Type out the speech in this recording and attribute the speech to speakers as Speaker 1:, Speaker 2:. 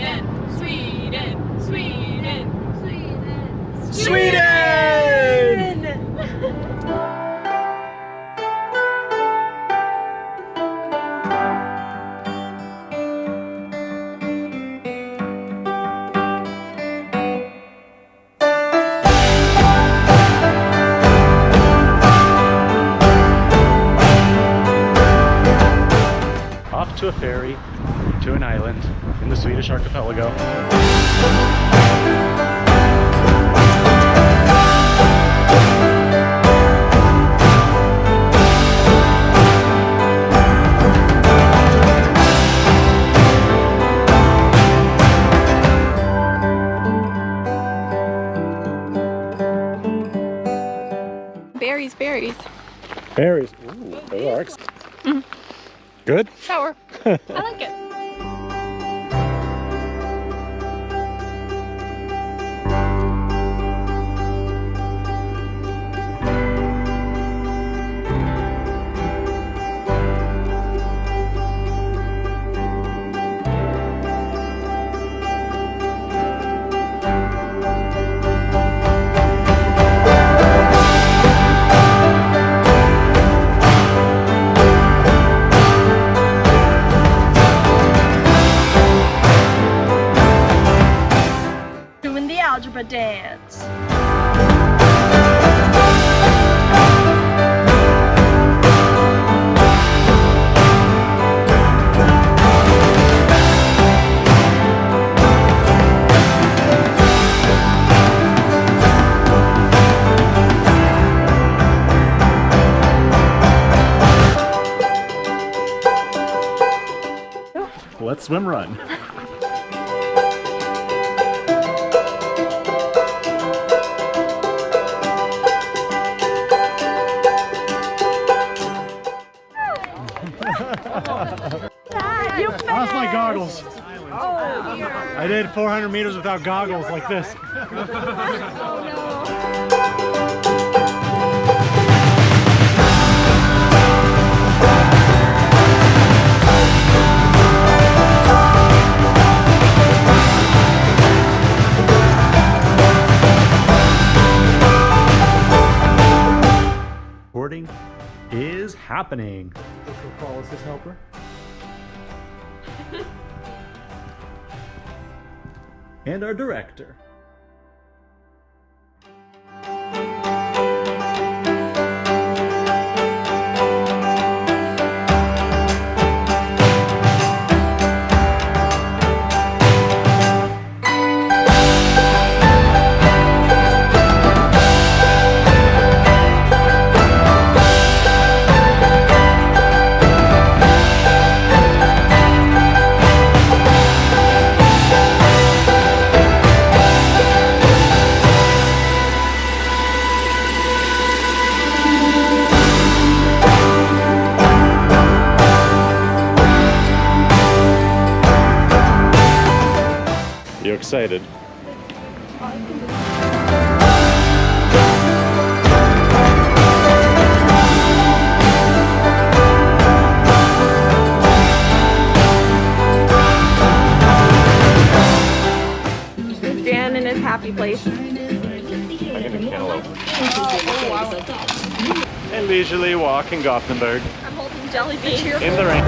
Speaker 1: Sweden, Sweden, Sweden, Sweden,
Speaker 2: Sweden! Off to a ferry to an island in the Swedish archipelago.
Speaker 1: Berries, berries.
Speaker 2: Berries. Ooh, they are. Good?
Speaker 1: Sour. I like it.
Speaker 3: Algebra dance.
Speaker 2: Let's swim run. Lost my goggles.
Speaker 1: Oh, dear.
Speaker 2: I did 400 meters without goggles like this.
Speaker 1: Oh, no.
Speaker 2: Boarding is happening. We'll call us his helper. And our director. You excited?
Speaker 1: Dan in his happy place.
Speaker 2: And leisurely walk in Gothenburg
Speaker 1: I'm holding jellyfish here.
Speaker 2: in the rain.